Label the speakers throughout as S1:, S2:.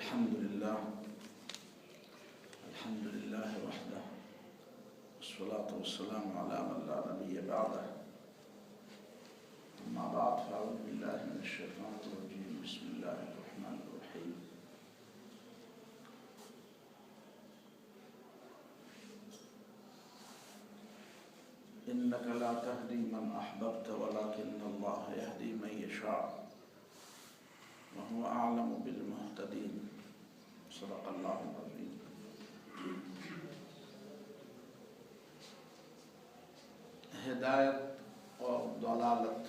S1: الحمد لله وحده والصلاة والسلام على من لا نبي بعده أما بعد فأعوذ بالله من الشيطان الرجيم بسم الله الرحمن الرحيم إنك لا تهدي من أحببت ولكن الله يهدي من يشاء وهو أعلم بالمهتدين صدق الله العظيم. ہدایت اور ضلالت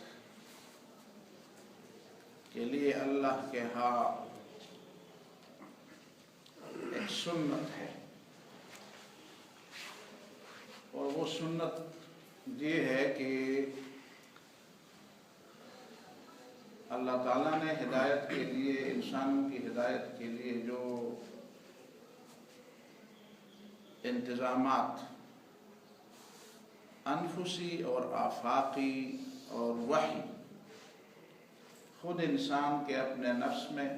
S1: کے لیے اللہ کے ہاں ایک سنت ہے، اور وہ سنت یہ ہے کہ اللہ تعالیٰ نے ہدایت کے لیے، انسانوں کی ہدایت کے لیے جو انتظامات انفسی اور آفاقی اور وحی خود انسان کے اپنے نفس میں،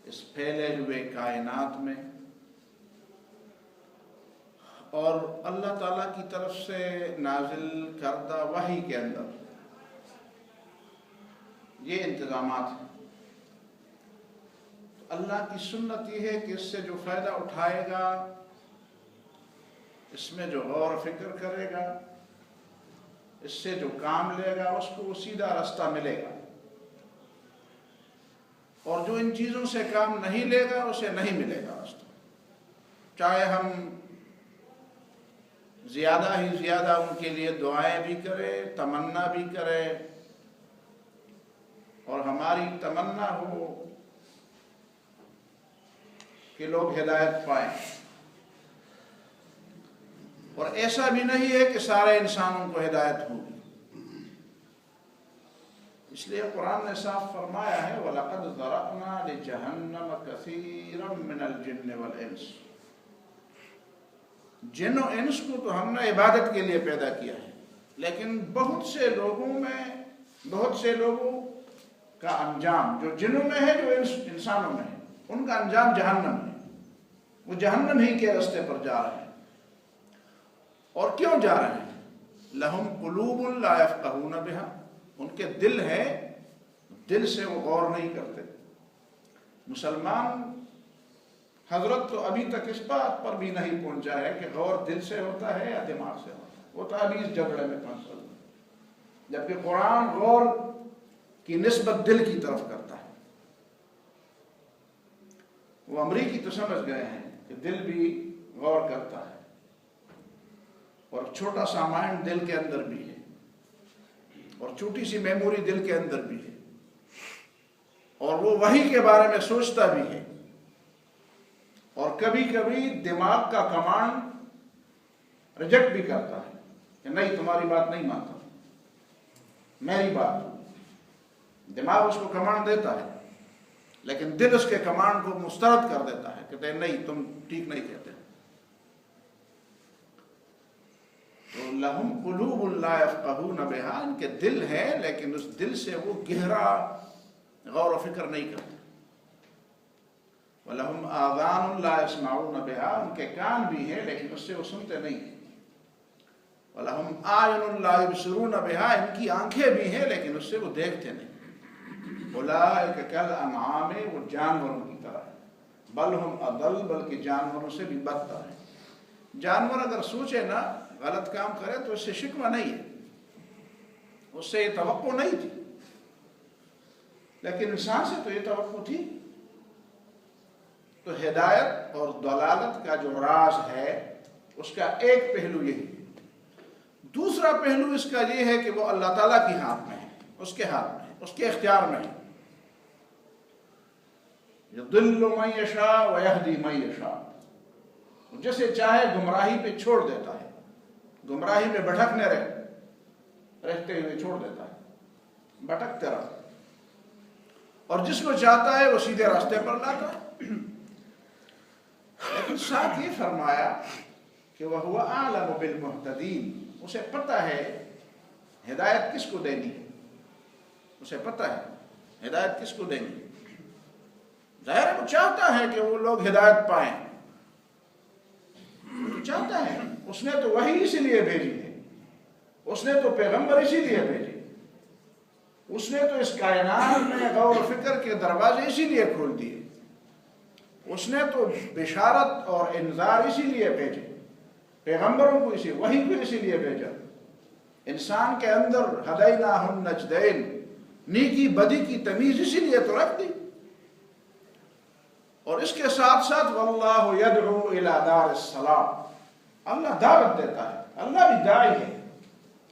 S1: اس پھیلے ہوئے کائنات میں، اور اللہ تعالیٰ کی طرف سے نازل کردہ وحی کے اندر یہ انتظامات ہیں. اللہ کی سنت یہ ہے کہ اس سے جو فائدہ اٹھائے گا، اس میں جو غور و فکر کرے گا، اس سے جو کام لے گا، اس کو وہ سیدھا راستہ ملے گا، اور جو ان چیزوں سے کام نہیں لے گا اسے نہیں ملے گا راستہ. چاہے ہم زیادہ ہی زیادہ ان کے لیے دعائیں بھی کریں، تمنا بھی کریں، اور ہماری تمنا ہو کہ لوگ ہدایت پائیں، اور ایسا بھی نہیں ہے کہ سارے انسانوں کو ہدایت ہوگی. اس لیے قرآن نے صاف فرمایا ہے وَلَقَدْ ذَرَأْنَا لِجَهَنَّمَ كَثِيرًا مِنَ الْجِنِّ وَالْإِنسِ. جن و انس کو تو ہم نے عبادت کے لیے پیدا کیا ہے، لیکن بہت سے لوگوں کا انجام جو جنوں میں ہے، جو انسانوں میں ہے، ان کا انجام جہنم ہے. وہ جہنم ہی کے راستے پر جا رہے ہیں. اور کیوں جا رہے ہیں؟ لَهُمْ قُلُوبٌ لَا يَفْقَهُونَ بِهَا. ان کے دل ہے، دل سے وہ غور نہیں کرتے. مسلمان حضرت تو ابھی تک اس بات پر بھی نہیں پہنچا ہے کہ غور دل سے ہوتا ہے یا دماغ سے ہوتا ہے. وہ تو ابھی اس جھگڑے میں پھنسا ہے، جبکہ قرآن غور کی نسبت دل کی طرف کرتا ہے. وہ امریکی تو سمجھ گئے ہیں کہ دل بھی غور کرتا ہے، اور چھوٹا سا مائنڈ دل کے اندر بھی ہے، اور چھوٹی سی میموری دل کے اندر بھی ہے، اور وہ وحی کے بارے میں سوچتا بھی ہے. اور کبھی کبھی دماغ کا کمانڈ ریجیکٹ بھی کرتا ہے کہ نہیں، تمہاری بات نہیں مانتا، میری بات. دماغ اس کو کمانڈ دیتا ہے، لیکن دل اس کے کمانڈ کو مسترد کر دیتا ہے، کہتے ہیں نہیں، تم ٹھیک نہیں کہتے. تو لَهُمْ قُلُوبٌ لَا يَفْقَهُونَ بِهَا. ان کے دل ہے، لیکن اس دل سے وہ گہرا غور و فکر نہیں کرتے. وَلَهُمْ آذَانٌ لَا يَسْمَعُونَ بِهَا. ان کے کان بھی ہیں، لیکن اس سے وہ سنتے نہیں ہیں. وَلَهُمْ أَعْيُنٌ لَا يُبْصِرُونَ بِهَا. ان کی آنکھیں بھی ہیں، لیکن اس سے وہ دیکھتے نہیں. أُولَٰئِكَ كَالْأَنْعَامِ. وہ جانوروں کی طرح ہے. بَلْ هُمْ أَضَلُّ. بلکہ جانوروں سے بھی بدتر ہے. جانور اگر سوچے نا، غلط کام کرے تو اس سے شکوہ نہیں ہے، اس سے یہ توقع نہیں تھی، لیکن انسان سے تو یہ توقع تھی. تو ہدایت اور ضلالت کا جو راز ہے، اس کا ایک پہلو یہی ہے. دوسرا پہلو اس کا یہ ہے کہ وہ اللہ تعالیٰ کے ہاتھ میں ہے، اس کے ہاتھ میں ہے، اس کے اختیار میں ہے. يُضِلُّ مَن يَشَاءُ وَيَهْدِي مَن يَشَاءُ. جسے چاہے گمراہی پہ چھوڑ دیتا ہے، گمراہی میں بھٹکنے رہتے ہوئے چھوڑ دیتا ہے، بھٹکتے رہتا. اور جس کو چاہتا ہے وہ سیدھے راستے پر لاتا ہے. لیکن ساتھ یہ فرمایا کہ وَهُوَ أَعْلَمُ بِالْمُهْتَدِينَ. اسے پتہ ہے ہدایت کس کو دینی ہے، اسے پتہ ہے ہدایت کس کو دینی ہے. ظاہر ہے وہ چاہتا ہے کہ وہ لوگ ہدایت پائیں، وہ چاہتا ہے، اس نے تو وحی اسی لیے بھیجی ہے، اس نے تو پیغمبر اسی لیے بھیجے، اس نے تو اس کائنات میں غور و فکر کے دروازے اسی لیے کھول دیے، اس نے تو بشارت اور انذار اسی لیے بھیجے، پیغمبروں کو وحی کو اسی لیے بھیجا، انسان کے اندر ہدیناہ النجدین، نیکی بدی کی تمیز اسی لیے تو رکھ دی، اور اس کے ساتھ ساتھ واللہ یدعو الی دار السلام، اللہ دعوت دیتا ہے، اللہ بھی داعی ہے،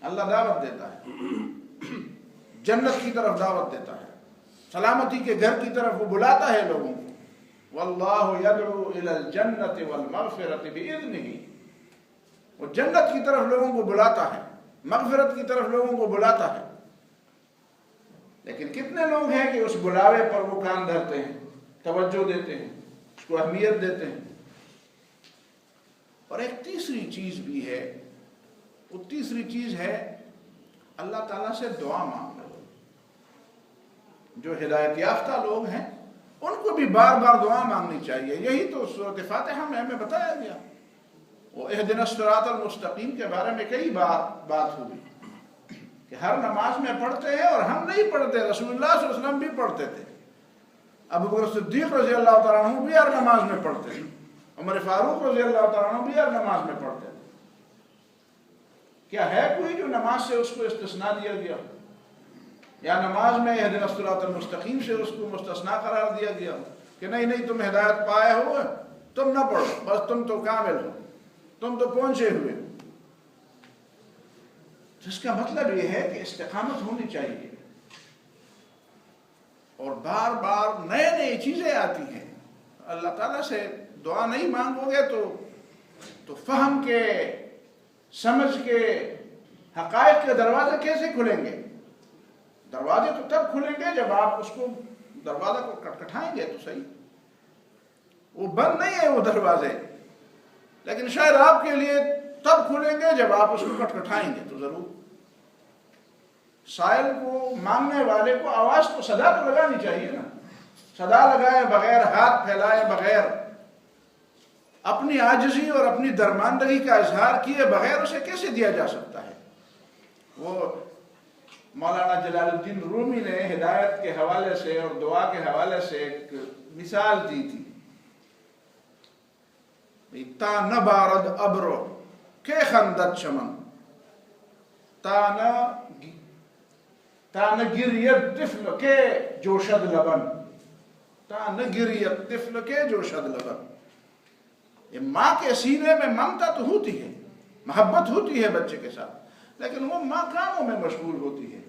S1: اللہ دعوت دیتا ہے، جنت کی طرف دعوت دیتا ہے، سلامتی کے گھر کی طرف وہ بلاتا ہے لوگوں کو، واللہ یدعو الی الجنت والمغفرۃ باذنہ، وہ جنت کی طرف لوگوں کو بلاتا ہے، مغفرت کی طرف لوگوں کو بلاتا ہے، لیکن کتنے لوگ ہیں کہ اس بلاوے پر وہ کان دھرتے ہیں، توجہ دیتے ہیں، اس کو اہمیت دیتے ہیں۔ اور ایک تیسری چیز بھی ہے، وہ تیسری چیز ہے اللہ تعالیٰ سے دعا مانگنا۔ جو ہدایت یافتہ لوگ ہیں ان کو بھی بار بار دعا مانگنی چاہیے، یہی تو سورۃ فاتحہ میں ہمیں بتایا گیا، وہ اہدنا الصراط المستقیم کے بارے میں کئی بار بات ہوئی کہ ہر نماز میں پڑھتے ہیں، اور ہم نہیں پڑھتے، رسول اللہ صلی اللہ علیہ وسلم بھی پڑھتے تھے، ابو بکر صدیق رضی اللہ تعالیٰ عنہ بھی ہر نماز میں پڑھتے تھے، عمر فاروق رضی اللہ تعالیٰ عنہ بھی ہر نماز میں پڑھتے تھے۔ کیا ہے کوئی جو نماز سے اس کو استثناء دیا گیا، یا نماز میں اہدنا الصراط المستقیم سے اس کو مستثنیٰ قرار دیا گیا کہ نہیں تم ہدایت پائے ہو، تم نہ پڑھو، بس تم تو کامل ہو، تم تو پہنچے ہوئے ہو؟ جس کا مطلب یہ ہے کہ استقامت ہونی چاہیے، اور بار بار نئے چیزیں آتی ہیں۔ اللہ تعالیٰ سے دعا نہیں مانگو گے تو فہم کے، سمجھ کے، حقائق کے دروازے کیسے کھلیں گے؟ دروازے تو تب کھلیں گے جب آپ اس کو، دروازہ کو کٹکھٹائیں گے تو صحیح، وہ بند نہیں ہے وہ دروازے، لیکن شاید آپ کے لیے تب کھلیں گے جب آپ اس کو کٹکھٹائیں گے تو ضرور۔ سائل کو، مانگنے والے کو آواز تو، صدا تو لگانی چاہیے نا، صدا لگائے بغیر، ہاتھ پھیلائے بغیر، اپنی عاجزی اور اپنی درماندگی کا اظہار کیے بغیر اسے کیسے دیا جا سکتا ہے؟ وہ مولانا جلال الدین رومی نے ہدایت کے حوالے سے اور دعا کے حوالے سے ایک مثال دی تھی، تا نہ بارد ابرو کے خندت چمن، تا نہ گریت طفل کے جوشد لبن، تا نہ گریت طفل کے جوشد لبن۔ یہ ماں کے سینے میں ممتا تو ہوتی ہے، محبت ہوتی ہے بچے کے ساتھ، لیکن وہ ماں کاموں میں مشغول ہوتی ہے۔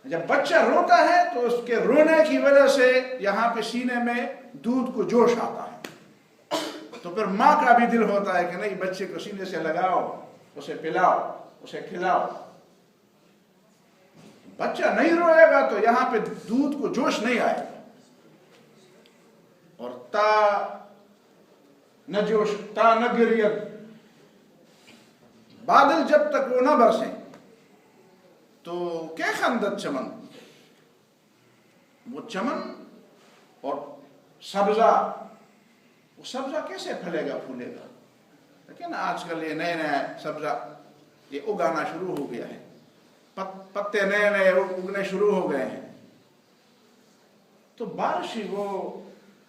S1: جب بچہ روتا ہے تو اس کے رونے کی وجہ سے یہاں پہ سینے میں دودھ کو جوش آتا ہے، تو پھر ماں کا بھی دل ہوتا ہے کہ نہیں، بچے کو سینے سے لگاؤ، اسے پلاؤ، اسے کھلاؤ۔ بچہ نہیں روئے گا تو یہاں پہ دودھ کو جوش نہیں آئے گا، اور تا نہ گریت، بادل جب تک وہ نہ برسیں تو کیا خندت چمن، وہ چمن اور سبزہ، وہ سبزہ کیسے پھلے گا، پھولے گا؟ لیکن آج کل یہ نئے سبزہ یہ اگانا شروع ہو گیا ہے، پتے نئے اگنے شروع ہو گئے ہیں۔ تو بارش ہی، وہ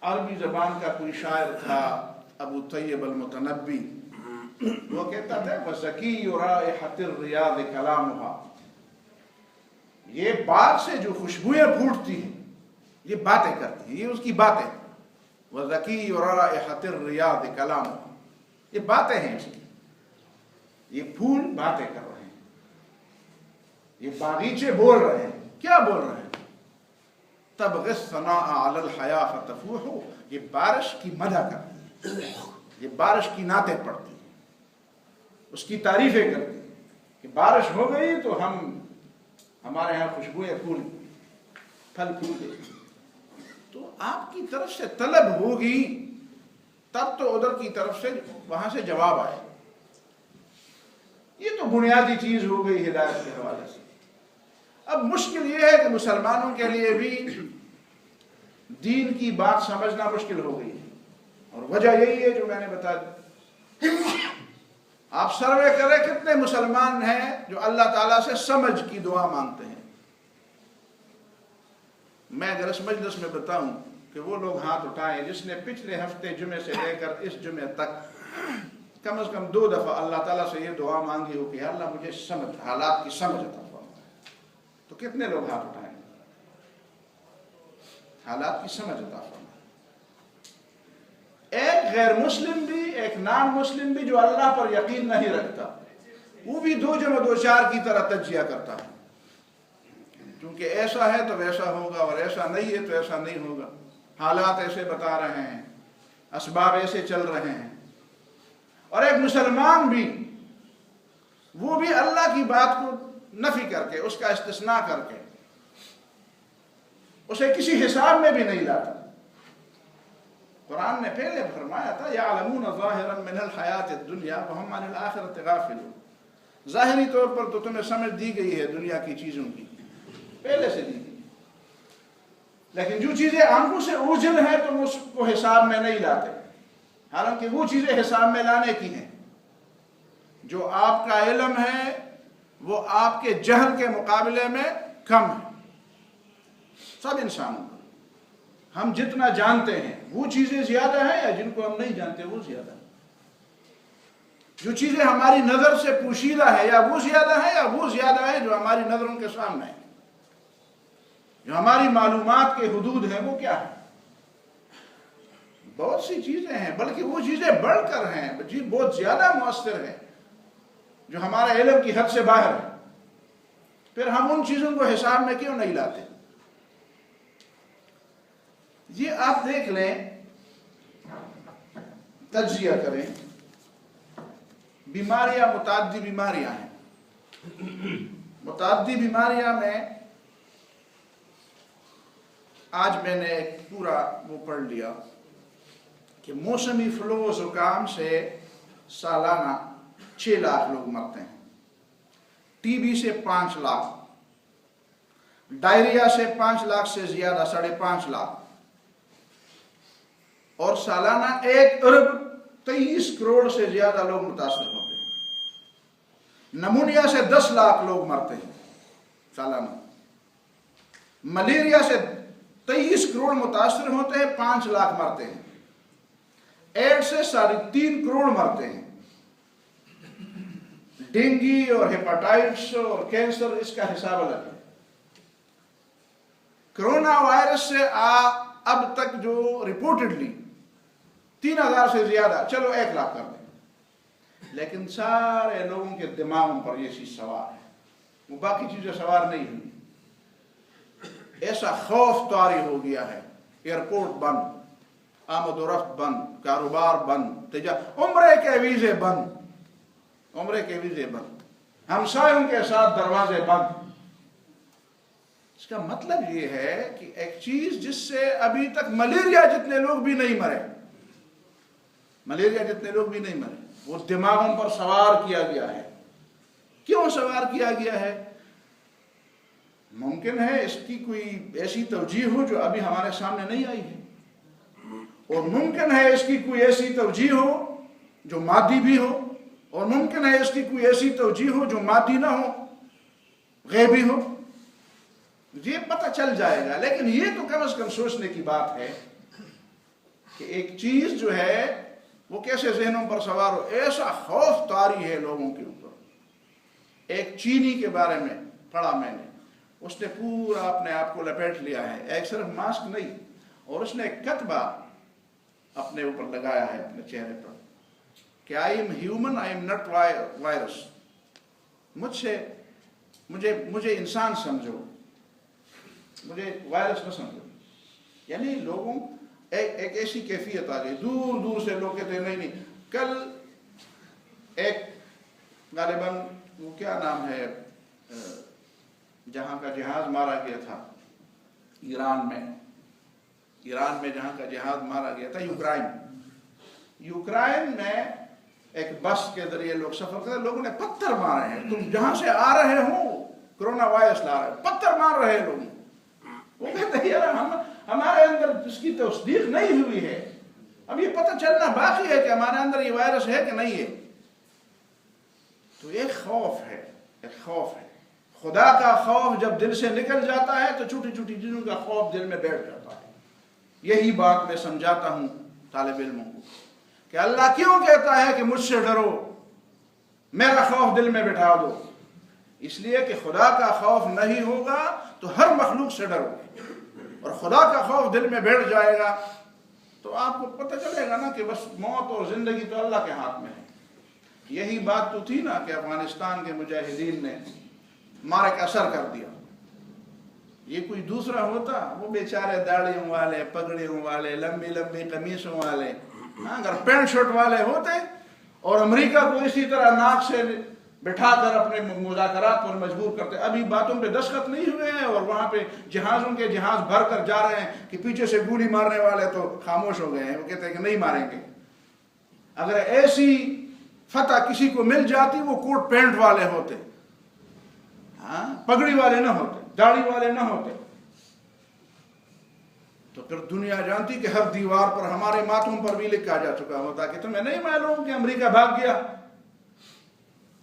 S1: عربی زبان کا کوئی شاعر تھا ابو طیب المتنبی، وہ کہتا تھا وَزَكِيُّ رَائِحَةِ الرِّيَاضِ كَلَامُهَا، یہ باغ سے جو خوشبوئیں پھوٹتی ہیں یہ باتیں کرتی ہیں، یہ اس کی باتیں، وَزَكِيُّ رَائِحَةِ الرِّيَاضِ كَلَامُهَا، یہ باتیں ہیں اس کی، یہ پھول باتیں کر رہے ہیں، یہ باغیچے بول رہے ہیں، کیا بول رہے ہیں؟ تَبْغِ الثَّنَاءَ عَلَى الْحَيَاءِ فَتَفُوحُ، یہ بارش کی مدح کرتی ہے، یہ بارش کی نعتیں پڑھتی ہیں، اس کی تعریفیں کرتی ہیں کہ بارش ہو گئی تو ہمارے ہاں خوشبوئیں پھل پھول گئی۔ تو آپ کی طرف سے طلب ہوگی تب تو ادھر کی طرف سے، وہاں سے جواب آئے۔ یہ تو بنیادی چیز ہو گئی ہدایت کے حوالے سے۔ اب مشکل یہ ہے کہ مسلمانوں کے لیے بھی دین کی بات سمجھنا مشکل ہو گئی ہے، اور وجہ یہی ہے جو میں نے بتا دی۔ آپ سروے کریں کتنے مسلمان ہیں جو اللہ تعالیٰ سے سمجھ کی دعا مانگتے ہیں؟ میں اگر اس مجلس میں بتاؤں کہ وہ لوگ ہاتھ اٹھائیں جس نے پچھلے ہفتے جمعے سے لے کر اس جمعے تک کم از کم 2 دفعہ اللہ تعالیٰ سے یہ دعا مانگی ہو کہ اللہ مجھے سمجھ، حالات کی سمجھ عطا فرما، تو کتنے لوگ ہاتھ اٹھائیں؟ حالات کی سمجھ عطا فرما۔ ایک غیر مسلم بھی، ایک نان مسلم بھی جو اللہ پر یقین نہیں رکھتا، وہ بھی 2 جمع 2 4 کی طرح تجزیہ کرتا ہے، کیونکہ ایسا ہے تو ویسا ہوگا، اور ایسا نہیں ہے تو ایسا نہیں ہوگا، حالات ایسے بتا رہے ہیں، اسباب ایسے چل رہے ہیں۔ اور ایک مسلمان بھی، وہ بھی اللہ کی بات کو نفی کر کے، اس کا استثناء کر کے، اسے کسی حساب میں بھی نہیں لاتا۔ قرآن نے پہلے فرمایا تھا یعلمون ظاہرا من الحیات الدنیا وہم عن الآخرۃ غافلون، ظاہری طور پر تو تمہیں سمجھ دی گئی ہے دنیا کی چیزوں کی، پہلے سے دی گئی، لیکن جو چیزیں آنکھوں سے اوجھل ہیں تم اس کو حساب میں نہیں لاتے، حالانکہ وہ چیزیں حساب میں لانے کی ہیں۔ جو آپ کا علم ہے وہ آپ کے جہل کے مقابلے میں کم ہے، سب انسانوں کا۔ ہم جتنا جانتے ہیں وہ چیزیں زیادہ ہیں، یا جن کو ہم نہیں جانتے وہ زیادہ ہیں؟ جو چیزیں ہماری نظر سے پوشیدہ ہے یا وہ زیادہ ہے، یا وہ زیادہ ہے جو ہماری نظروں کے سامنے ہے؟ جو ہماری معلومات کے حدود ہیں وہ کیا ہے؟ بہت سی چیزیں ہیں، بلکہ وہ چیزیں بڑھ کر ہیں، جی بہت زیادہ مؤثر ہیں، جو ہمارے علم کی حد سے باہر ہے۔ پھر ہم ان چیزوں کو حساب میں کیوں نہیں لاتے؟ یہ آپ دیکھ لیں، تجزیہ کریں، بیماریاں متعدی بیماریاں ہیں۔ متعدی بیماریاں میں آج میں نے ایک پورا وہ پڑھ لیا کہ موسمی فلو و زکام سے سالانہ 6 لاکھ لوگ مرتے ہیں، ٹی بی سے 5 لاکھ، ڈائریا سے 5 لاکھ سے زیادہ 5.5 لاکھ، اور سالانہ 1 ارب 23 کروڑ سے زیادہ لوگ متاثر ہوتے ہیں۔ نمونیا سے 10 لاکھ لوگ مرتے ہیں سالانہ، ملیریا سے 23 کروڑ متاثر ہوتے ہیں، 5 لاکھ مرتے ہیں، ایڈز سے 3.5 کروڑ مرتے ہیں، ڈینگی اور ہیپاٹائٹس اور کینسر اس کا حساب الگ ہے۔ کرونا وائرس سے اب تک جو ریپورٹڈلی 3000 سے زیادہ، چلو 1 لاکھ کر دیں، لیکن سارے لوگوں کے دماغوں پر یہ چیز سوار ہے، وہ باقی چیزیں سوار نہیں ہوئی۔ ایسا خوف طاری ہو گیا ہے، ایئرپورٹ بند، آمد و رفت بند، کاروبار بند، عمرے کے ویزے بند، عمرے کے ویزے بند، ہمسایوں کے ساتھ دروازے بند۔ اس کا مطلب یہ ہے کہ ایک چیز جس سے ابھی تک ملیریا جتنے لوگ بھی نہیں مرے، ملیریا جتنے لوگ بھی نہیں مرے، وہ دماغوں پر سوار کیا گیا ہے۔ کیوں سوار کیا گیا ہے؟ ممکن ہے اس کی کوئی ایسی توجیہ ہو جو ابھی ہمارے سامنے نہیں آئی ہے، اور ممکن ہے اس کی کوئی ایسی توجیہ ہو جو مادی بھی ہو، اور ممکن ہے اس کی کوئی ایسی توجیہ ہو جو مادی نہ ہو، غیبی ہو۔ یہ پتہ چل جائے گا، لیکن یہ تو کم از کم سوچنے کی بات ہے کہ ایک چیز جو ہے وہ کیسے ذہنوں پر سوار ہو۔ ایسا خوف طاری ہے لوگوں کے اوپر۔ ایک چینی کے بارے میں پڑھا میں نے، اس نے پورا اپنے آپ کو لپیٹ لیا ہے، ایک صرف ماسک نہیں، اور اس نے ایک کتبہ اپنے اوپر لگایا ہے اپنے چہرے پر کہ I am human, I am not virus, مجھے انسان سمجھو، مجھے وائرس نہ سمجھو۔ یعنی لوگوں ایک ایسی کیفیت آ گئی، دور دور سے لوگ کہتے ہیں نہیں۔ کل ایک غالباً وہ کیا نام ہے جہاں کا جہاز مارا گیا تھا ایران میں جہاں کا جہاز مارا گیا تھا، یوکرائن میں ایک بس کے ذریعے لوگ سفر کرتے، لوگوں نے پتھر مارے ہیں، تم جہاں سے آ رہے ہو کرونا وائرس لا رہے، پتھر مار رہے لوگ۔ وہ کہتے ہیں یار ہمارے اندر اس کی تصدیق نہیں ہوئی ہے، اب یہ پتہ چلنا باقی ہے کہ ہمارے اندر یہ وائرس ہے کہ نہیں ہے۔ تو ایک خوف ہے، ایک خوف ہے، خدا کا خوف جب دل سے نکل جاتا ہے تو چھوٹی چھوٹی چیزوں کا خوف دل میں بیٹھ جاتا ہے۔ یہی بات میں سمجھاتا ہوں طالب علموں کو کہ اللہ کیوں کہتا ہے کہ مجھ سے ڈرو، میرا خوف دل میں بٹھا دو؟ اس لیے کہ خدا کا خوف نہیں ہوگا تو ہر مخلوق سے ڈرو گے، اور خدا کا خوف دل میں بیٹھ جائے گا تو آپ کو پتہ چلے گا نا کہ بس موت اور زندگی تو اللہ کے ہاتھ میں ہے۔ یہی بات تو تھی نا کہ افغانستان کے مجاہدین نے مارے کا اثر کر دیا۔ یہ کوئی دوسرا ہوتا، وہ بیچارے داڑھیوں والے، پگڑیوں والے، لمبی لمبی قمیصوں والے، اگر پینٹ شرٹ والے ہوتے اور امریکہ کو اسی طرح ناک سے بٹھا کر اپنے مذاکرات پر مجبور کرتے، ابھی باتوں پہ دستخط نہیں ہوئے ہیں اور وہاں پہ جہازوں کے جہاز بھر کر جا رہے ہیں کہ پیچھے سے گولی مارنے والے تو خاموش ہو گئے ہیں، وہ کہتے ہیں کہ نہیں ماریں گے۔ اگر ایسی فتح کسی کو مل جاتی وہ کوٹ پینٹ والے ہوتے، پگڑی والے نہ ہوتے، داڑھی والے نہ ہوتے، تو پھر دنیا جانتی کہ ہر دیوار پر ہمارے ماتھوں پر بھی لکھا جا چکا ہوتا کہ تمہیں نہیں معلوم کہ امریکہ بھاگ گیا،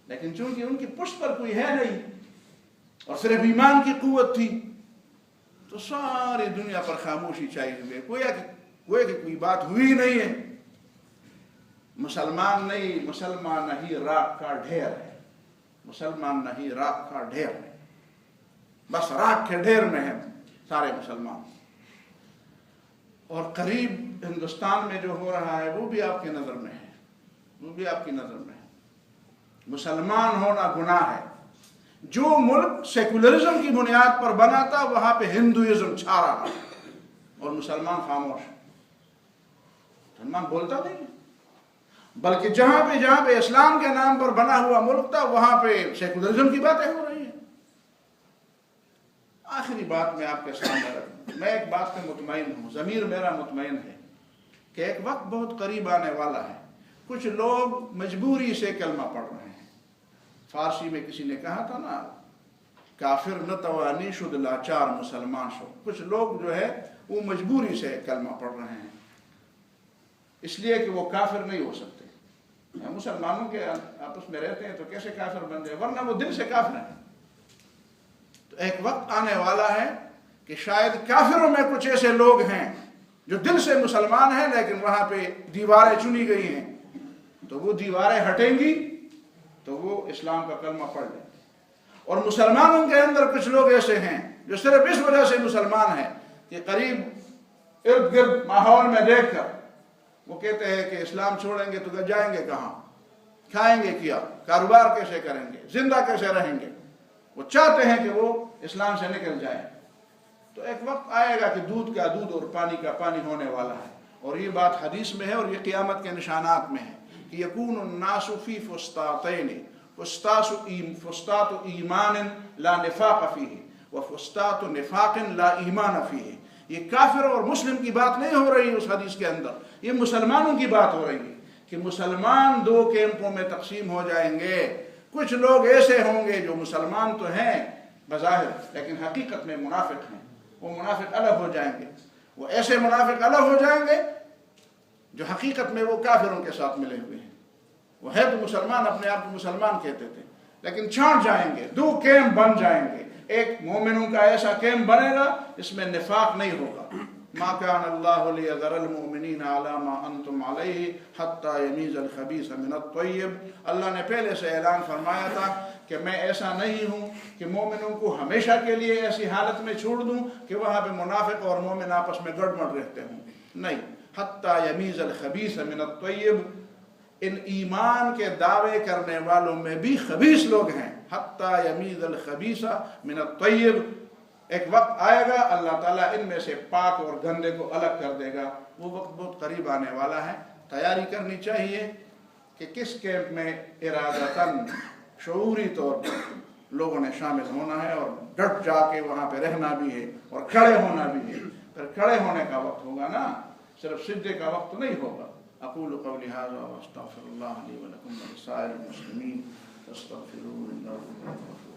S1: لیکن چونکہ ان کی پشت پر کوئی ہے نہیں اور صرف ایمان کی قوت تھی تو ساری دنیا پر خاموشی چھائی ہوئی ہے، گویا کہ کوئی بات ہوئی نہیں ہے۔ مسلمان نہیں، مسلمان نہیں راکھ کا ڈھیر ہے، مسلمان نہیں راکھ کا ڈھیر ہے، بس راکھ کے ڈھیر میں ہیں سارے مسلمان۔ اور قریب ہندوستان میں جو ہو رہا ہے وہ بھی آپ کی نظر میں ہے، وہ بھی آپ کی نظر میں ہے۔ مسلمان ہونا گناہ ہے۔ جو ملک سیکولرزم کی بنیاد پر بنا تھا وہاں پہ ہندوازم چھا رہا ہے اور مسلمان خاموش، مسلمان بولتا نہیں ہے، بلکہ جہاں پہ اسلام کے نام پر بنا ہوا ملک تھا وہاں پہ سیکولرزم کی باتیں ہو رہی ہیں۔ آخری بات میں آپ کے سامنے رکھوں، میں ایک بات پہ مطمئن ہوں، ضمیر میرا مطمئن ہے کہ ایک وقت بہت قریب آنے والا ہے، کچھ لوگ مجبوری سے کلمہ پڑھ رہے ہیں۔ فارسی میں کسی نے کہا تھا نا، کافر نہ توانی شد لاچار مسلمان شو، کچھ لوگ جو ہے وہ مجبوری سے کلمہ پڑھ رہے ہیں، اس لیے کہ وہ کافر نہیں ہو سکتے۔ مسلمانوں کے آپس میں رہتے ہیں تو کیسے کافر بن جائے، ورنہ وہ دل سے کافر ہیں۔ تو ایک وقت آنے والا ہے کہ شاید کافروں میں کچھ ایسے لوگ ہیں جو دل سے مسلمان ہیں لیکن وہاں پہ دیواریں چنی گئی ہیں، تو وہ دیواریں ہٹیں گی تو وہ اسلام کا کلمہ پڑھ لیں۔ اور مسلمانوں کے اندر کچھ لوگ ایسے ہیں جو صرف اس وجہ سے مسلمان ہیں کہ قریب ارد گرد ماحول میں دیکھ کر وہ کہتے ہیں کہ اسلام چھوڑیں گے تو جائیں گے کہاں، کھائیں گے کیا، کاروبار کیسے کریں گے، زندہ کیسے رہیں گے، وہ چاہتے ہیں کہ وہ اسلام سے نکل جائیں۔ تو ایک وقت آئے گا کہ دودھ کا دودھ اور پانی کا پانی ہونے والا ہے، اور یہ بات حدیث میں ہے اور یہ قیامت کے نشانات میں ہے کہ یکون الناس فی فسطاطین، فسطاط ایمان لا نفاق فیہ وفسطاط نفاق لا ایمان فیہ۔ یہ کافر اور مسلم کی بات نہیں ہو رہی اس حدیث کے اندر، یہ مسلمانوں کی بات ہو رہی ہے کہ مسلمان دو کیمپوں میں تقسیم ہو جائیں گے۔ کچھ لوگ ایسے ہوں گے جو مسلمان تو ہیں بظاہر لیکن حقیقت میں منافق ہیں، وہ منافق الگ ہو جائیں گے، وہ ایسے منافق الگ ہو جائیں گے جو حقیقت میں وہ کافروں کے ساتھ ملے ہوئے ہیں، وہ ہے تو مسلمان، اپنے آپ کو مسلمان کہتے تھے لیکن چھانٹ جائیں گے، دو کیمپ بن جائیں گے۔ ایک مومنوں کا ایسا کیمپ بنے گا اس میں نفاق نہیں ہوگا۔ ما كان الله ليذر المؤمنين على ما انتم عليه حتى يميز الخبيث من الطيب۔ اللہ نے پہلے سے اعلان فرمایا تھا کہ میں ایسا نہیں ہوں کہ مومنوں کو ہمیشہ کے لیے ایسی حالت میں چھوڑ دوں کہ وہاں پہ منافق اور مومن آپس میں گڑبڑ رہتے ہوں، نہیں، حتى يميز الخبيث من الطيب۔ ان ایمان کے دعوے کرنے والوں میں بھی خبیث لوگ ہیں، حتى يميز الخبيث من الطيب۔ ایک وقت آئے گا اللہ تعالیٰ ان میں سے پاک اور گندے کو الگ کر دے گا، وہ وقت بہت قریب آنے والا ہے۔ تیاری کرنی چاہیے کہ کس کیمپ میں ارادتاً شعوری طور پر لوگوں نے شامل ہونا ہے اور ڈٹ جا کے وہاں پہ رہنا بھی ہے اور کھڑے ہونا بھی ہے۔ پھر کھڑے ہونے کا وقت ہوگا نا، صرف سجدے کا وقت نہیں ہوگا۔ اقول قولی ھذا واستغفر اللہ لی ولکم ولسائر المسلمین فاستغفروہ انہ هو الغفور۔